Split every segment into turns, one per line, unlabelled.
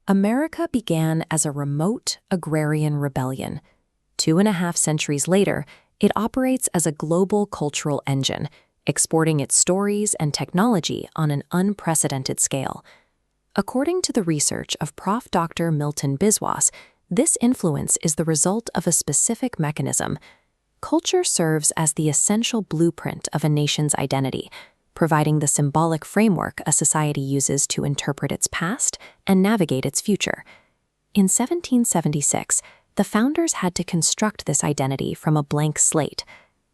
America began as a remote agrarian rebellion. 2.5 centuries later, it operates as a global cultural engine, exporting its stories and technology on an unprecedented scale. According to the research of Prof. Dr. Milton Biswas, this influence is the result of a specific mechanism. Culture serves as the essential blueprint of a nation's identity, providing the symbolic framework a society uses to interpret its past and navigate its future. In 1776, the founders had to construct this identity from a blank slate.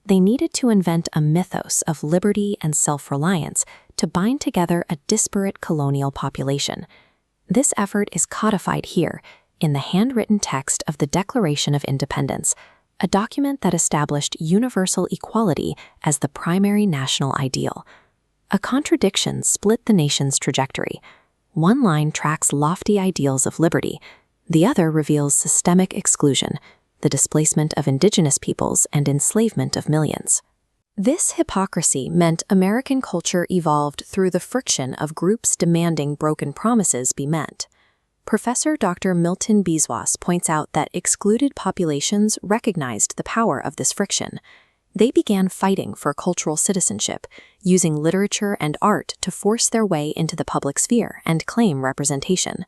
They needed to invent a mythos of liberty and self-reliance to bind together a disparate colonial population. This effort is codified here in the handwritten text of the Declaration of Independence, a document that established universal equality as the primary national ideal. A contradiction split the nation's trajectory. One line tracks lofty ideals of liberty, the other reveals systemic exclusion, the displacement of indigenous peoples and enslavement of millions. This hypocrisy meant American culture evolved through the friction of groups demanding broken promises be met. Professor Dr. Milton Biswas points out that excluded populations recognized the power of this friction. They began fighting for cultural citizenship, using literature and art to force their way into the public sphere and claim representation.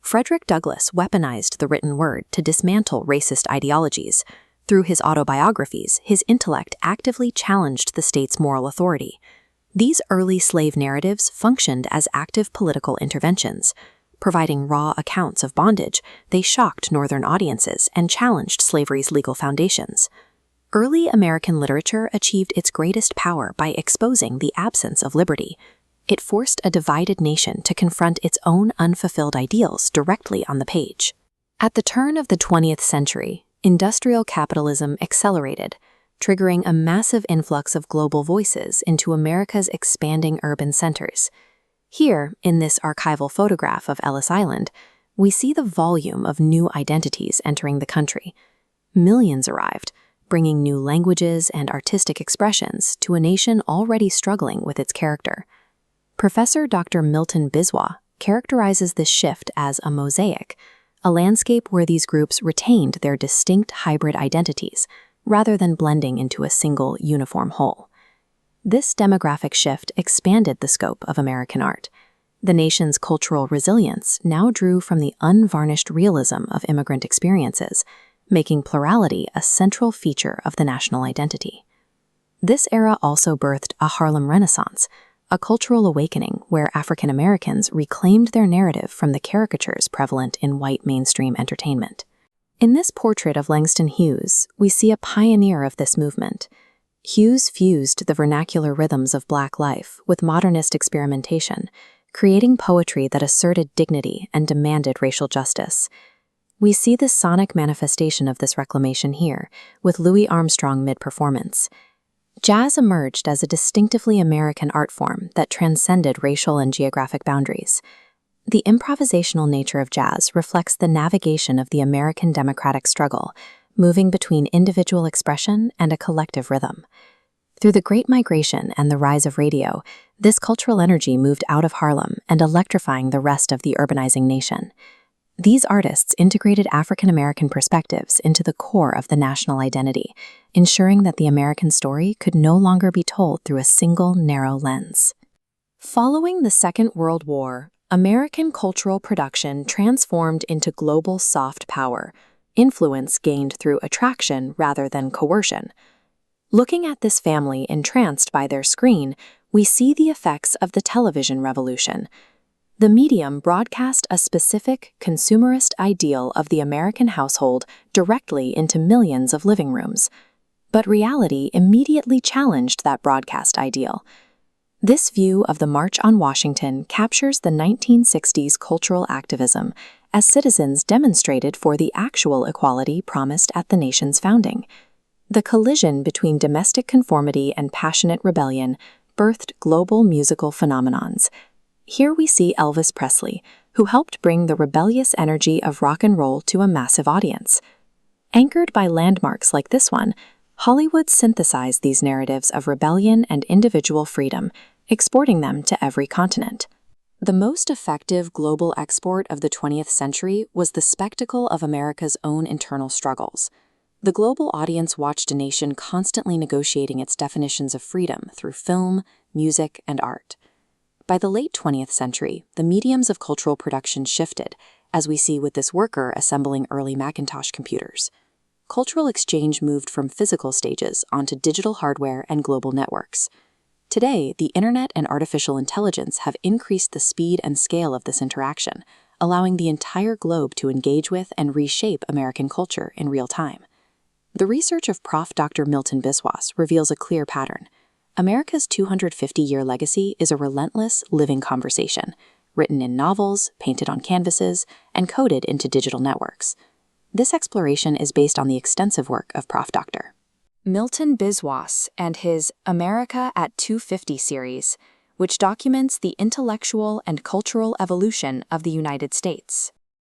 Frederick Douglass weaponized the written word to dismantle racist ideologies. Through his autobiographies, his intellect actively challenged the state's moral authority. These early slave narratives functioned as active political interventions. Providing raw accounts of bondage, they shocked Northern audiences and challenged slavery's legal foundations. Early American literature achieved its greatest power by exposing the absence of liberty. It forced a divided nation to confront its own unfulfilled ideals directly on the page. At the turn of the 20th century, industrial capitalism accelerated, triggering a massive influx of global voices into America's expanding urban centers. Here, in this archival photograph of Ellis Island, we see the volume of new identities entering the country. Millions arrived, bringing new languages and artistic expressions to a nation already struggling with its character. Professor Dr. Milton Biswas characterizes this shift as a mosaic, a landscape where these groups retained their distinct hybrid identities, rather than blending into a single uniform whole. This demographic shift expanded the scope of American art. The nation's cultural resilience now drew from the unvarnished realism of immigrant experiences, making plurality a central feature of the national identity. This era also birthed a Harlem Renaissance, a cultural awakening where African Americans reclaimed their narrative from the caricatures prevalent in white mainstream entertainment. In this portrait of Langston Hughes, we see a pioneer of this movement. Hughes fused the vernacular rhythms of Black life with modernist experimentation, creating poetry that asserted dignity and demanded racial justice. We see the sonic manifestation of this reclamation here, with Louis Armstrong mid-performance. Jazz emerged as a distinctively American art form that transcended racial and geographic boundaries. The improvisational nature of jazz reflects the navigation of the American democratic struggle, moving between individual expression and a collective rhythm. Through the Great Migration and the rise of radio, this cultural energy moved out of Harlem and electrifying the rest of the urbanizing nation. These artists integrated African American perspectives into the core of the national identity, ensuring that the American story could no longer be told through a single narrow lens. Following the Second World War, American cultural production transformed into global soft power, influence gained through attraction rather than coercion. Looking at this family entranced by their screen, we see the effects of the television revolution. The medium broadcast a specific consumerist ideal of the American household directly into millions of living rooms. But reality immediately challenged that broadcast ideal. This view of the March on Washington captures the 1960s cultural activism as citizens demonstrated for the actual equality promised at the nation's founding. The collision between domestic conformity and passionate rebellion birthed global musical phenomenons. Here we see Elvis Presley, who helped bring the rebellious energy of rock and roll to a massive audience. Anchored by landmarks like this one, Hollywood synthesized these narratives of rebellion and individual freedom, exporting them to every continent. The most effective global export of the 20th century was the spectacle of America's own internal struggles. The global audience watched a nation constantly negotiating its definitions of freedom through film, music, and art. By the late 20th century, the mediums of cultural production shifted, as we see with this worker assembling early Macintosh computers. Cultural exchange moved from physical stages onto digital hardware and global networks. Today, the internet and artificial intelligence have increased the speed and scale of this interaction, allowing the entire globe to engage with and reshape American culture in real time. The research of Prof. Dr. Milton Biswas reveals a clear pattern. America's 250-year legacy is a relentless, living conversation, written in novels, painted on canvases, and coded into digital networks. This exploration is based on the extensive work of Prof. Dr. Milton Biswas and his America at 250 series, which documents the intellectual and cultural evolution of the United States.